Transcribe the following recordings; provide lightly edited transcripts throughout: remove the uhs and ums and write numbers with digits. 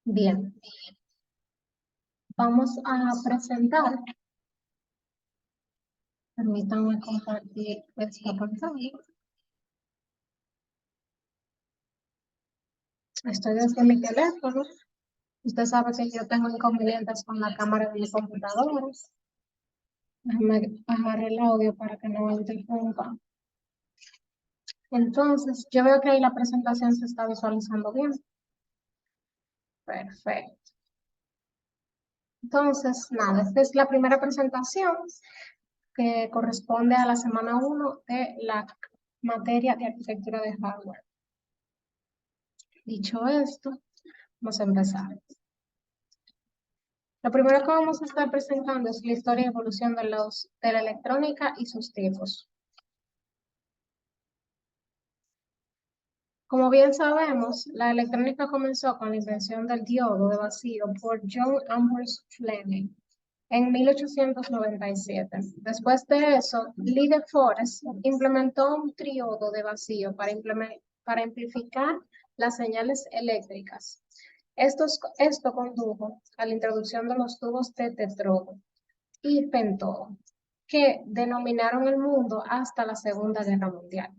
Bien, vamos a presentar. Permítanme compartir esta pantalla. Estoy desde mi teléfono. Usted sabe que yo tengo inconvenientes con la cámara de mi computadora. Déjame bajar el audio para que no me interrumpa. Entonces, yo veo que ahí la presentación se está visualizando bien. Perfecto. Entonces, nada, esta es la primera presentación que corresponde a la semana 1 de la materia de arquitectura de hardware. Dicho esto, vamos a empezar. Lo primero que vamos a estar presentando es la historia y evolución de la electrónica y sus tipos. Como bien sabemos, la electrónica comenzó con la invención del diodo de vacío por John Ambrose Fleming en 1897. Después de eso, Lee de Forest implementó un triodo de vacío para amplificar las señales eléctricas. Esto condujo a la introducción de los tubos de tetrodo y pentodo, que denominaron el mundo hasta la Segunda Guerra Mundial.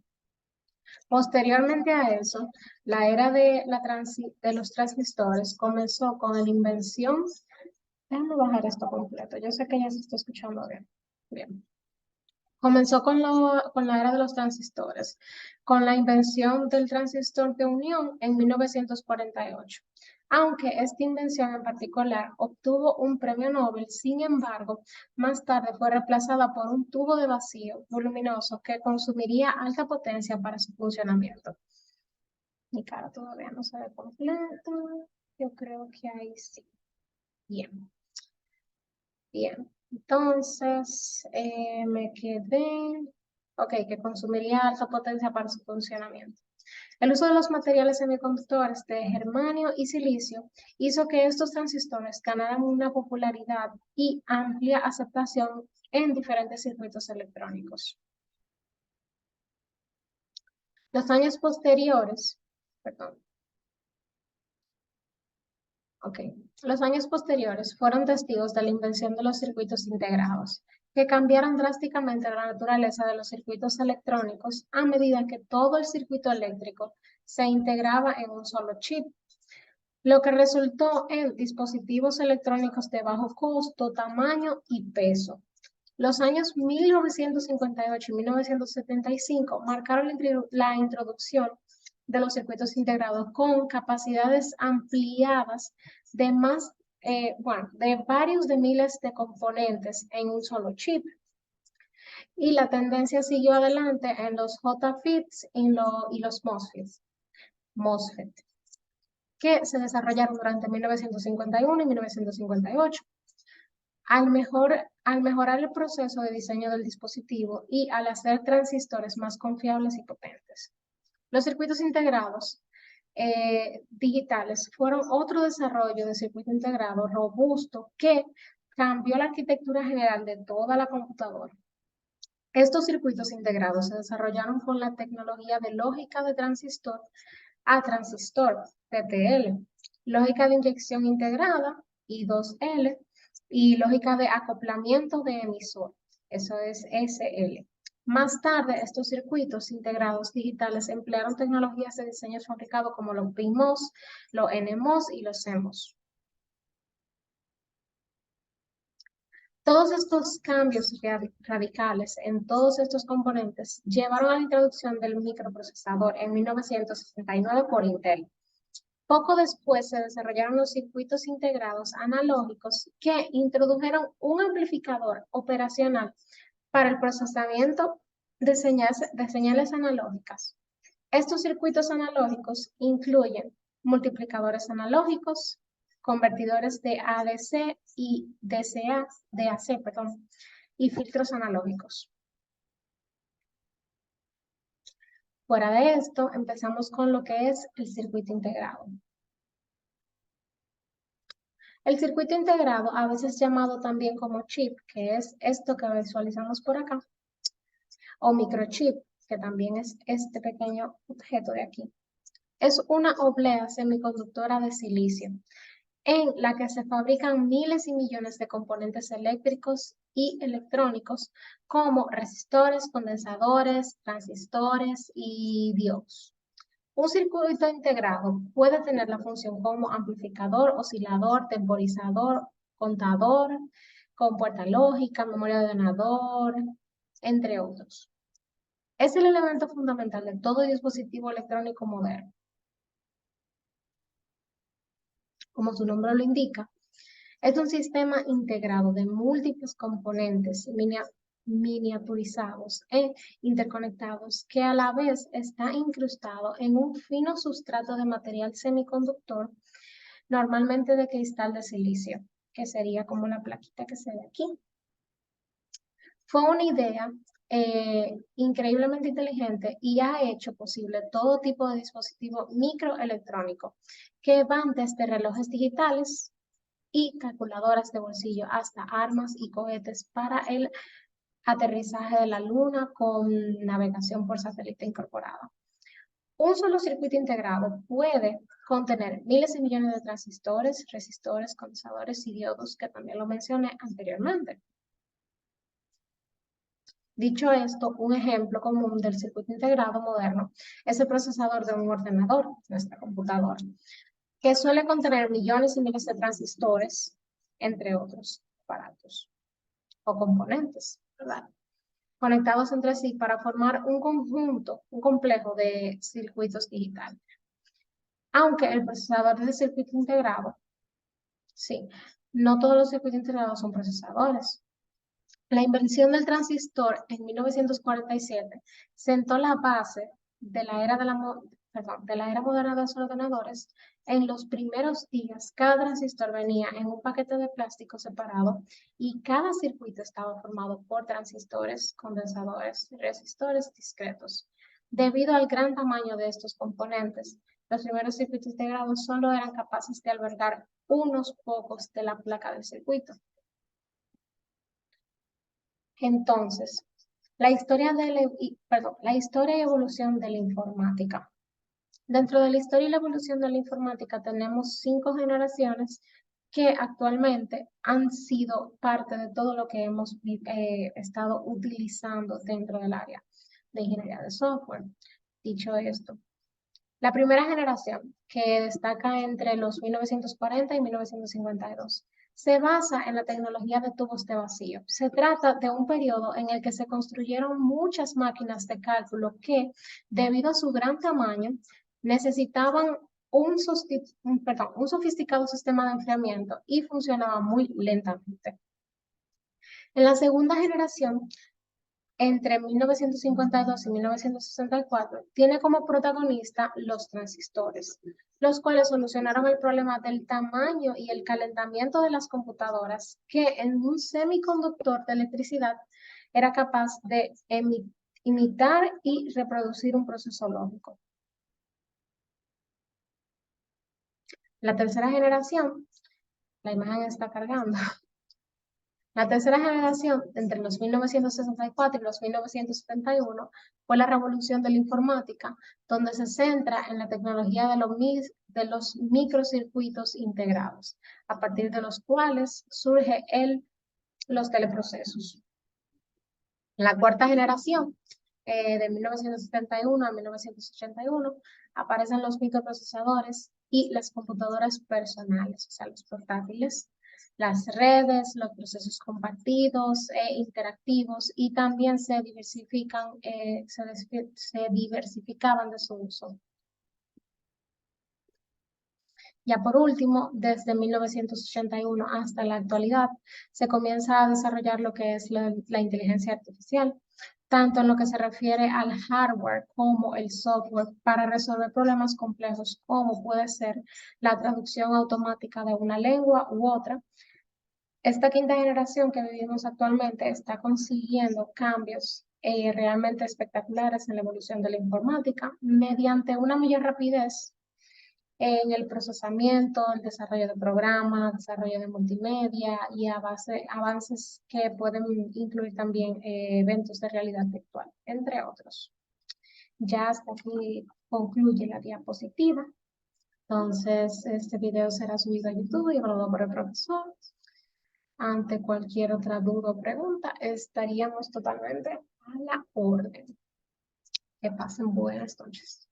Posteriormente a eso, la era de los transistores comenzó con la invención. Déjame bajar esto completo. Yo sé que ya se está escuchando bien. Bien. Comenzó con la era de los transistores, con la invención del transistor de unión en 1948. Aunque esta invención en particular obtuvo un premio Nobel, sin embargo, más tarde fue reemplazada por un tubo de vacío voluminoso que consumiría alta potencia para su funcionamiento. Mi cara todavía no se ve completa. Yo creo que ahí sí. Bien. Bien, entonces me quedé, ok, que consumiría alta potencia para su funcionamiento. El uso de los materiales semiconductores de germanio y silicio hizo que estos transistores ganaran una popularidad y amplia aceptación en diferentes circuitos electrónicos. Los años posteriores, perdón, ok. Los años posteriores fueron testigos de la invención de los circuitos integrados, que cambiaron drásticamente la naturaleza de los circuitos electrónicos a medida que todo el circuito eléctrico se integraba en un solo chip, lo que resultó en dispositivos electrónicos de bajo costo, tamaño y peso. Los años 1958 y 1975 marcaron la introducción de los circuitos integrados con capacidades ampliadas de de varios de miles de componentes en un solo chip. Y la tendencia siguió adelante en los JFETs y los MOSFET, que se desarrollaron durante 1951 y 1958. Al mejorar el proceso de diseño del dispositivo y al hacer transistores más confiables y potentes. Los circuitos integrados digitales fueron otro desarrollo de circuito integrado robusto que cambió la arquitectura general de toda la computadora. Estos circuitos integrados se desarrollaron con la tecnología de lógica de transistor a transistor, TTL, lógica de inyección integrada, I2L, y lógica de acoplamiento de emisor, eso es SL. Más tarde, estos circuitos integrados digitales emplearon tecnologías de diseño fabricado como los PMOS, los NMOS y los CMOS. Todos estos cambios radicales en todos estos componentes llevaron a la introducción del microprocesador en 1969 por Intel. Poco después se desarrollaron los circuitos integrados analógicos que introdujeron un amplificador operacional para el procesamiento de señales analógicas. Estos circuitos analógicos incluyen multiplicadores analógicos, convertidores de ADC y DAC, y filtros analógicos. Fuera de esto, empezamos con lo que es el circuito integrado. El circuito integrado, a veces llamado también como chip, que es esto que visualizamos por acá, o microchip, que también es este pequeño objeto de aquí. Es una oblea semiconductora de silicio en la que se fabrican miles y millones de componentes eléctricos y electrónicos como resistores, condensadores, transistores y diodos. Un circuito integrado puede tener la función como amplificador, oscilador, temporizador, contador, con puerta lógica, memoria de ordenador, entre otros. Es el elemento fundamental de todo dispositivo electrónico moderno. Como su nombre lo indica, es un sistema integrado de múltiples componentes miniaturizados e interconectados que a la vez está incrustado en un fino sustrato de material semiconductor, normalmente de cristal de silicio, que sería como la plaquita que se ve aquí. Fue una idea increíblemente inteligente y ha hecho posible todo tipo de dispositivo microelectrónico que van desde relojes digitales y calculadoras de bolsillo hasta armas y cohetes para el aterrizaje de la Luna con navegación por satélite incorporada. Un solo circuito integrado puede contener miles y millones de transistores, resistores, condensadores y diodos, que también lo mencioné anteriormente. Dicho esto, un ejemplo común del circuito integrado moderno es el procesador de un ordenador, nuestra computadora, que suele contener millones y miles de transistores, entre otros aparatos o componentes, ¿verdad? Conectados entre sí para formar un conjunto, un complejo de circuitos digitales. Aunque el procesador de circuito integrado, sí, no todos los circuitos integrados son procesadores. La invención del transistor en 1947 sentó la base de la era, de la era moderna de los ordenadores. En los primeros días, cada transistor venía en un paquete de plástico separado y cada circuito estaba formado por transistores, condensadores y resistores discretos. Debido al gran tamaño de estos componentes, los primeros circuitos integrados solo eran capaces de albergar unos pocos de la placa del circuito. Entonces, la historia y evolución de la informática. Dentro de la historia y la evolución de la informática tenemos 5 generaciones que actualmente han sido parte de todo lo que hemos estado utilizando dentro del área de ingeniería de software. Dicho esto, la primera generación, que destaca entre los 1940 y 1952, se basa en la tecnología de tubos de vacío. Se trata de un periodo en el que se construyeron muchas máquinas de cálculo que, debido a su gran tamaño, necesitaban un sofisticado sistema de enfriamiento y funcionaban muy lentamente. En la segunda generación, entre 1952 y 1964, tiene como protagonista los transistores, los cuales solucionaron el problema del tamaño y el calentamiento de las computadoras, que en un semiconductor de electricidad era capaz de imitar y reproducir un proceso lógico. La tercera generación, la imagen está cargando. La tercera generación, entre los 1964 y los 1971, fue la revolución de la informática, donde se centra en la tecnología de los microcircuitos integrados, a partir de los cuales surge los teleprocesos. En la cuarta generación, de 1971 a 1981, aparecen los microprocesadores y las computadoras personales, o sea, los portátiles, las redes, los procesos compartidos e interactivos, y también se diversificaban de su uso. Ya por último, desde 1981 hasta la actualidad, se comienza a desarrollar lo que es la inteligencia artificial, tanto en lo que se refiere al hardware como el software, para resolver problemas complejos como puede ser la traducción automática de una lengua u otra. Esta quinta generación que vivimos actualmente está consiguiendo cambios realmente espectaculares en la evolución de la informática mediante una mayor rapidez en el procesamiento, el desarrollo de programas, desarrollo de multimedia y avances que pueden incluir también eventos de realidad virtual, entre otros. Ya hasta aquí concluye la diapositiva. Entonces, este video será subido a YouTube y evaluado por el profesor. Ante cualquier otra duda o pregunta, estaríamos totalmente a la orden. Que pasen buenas noches.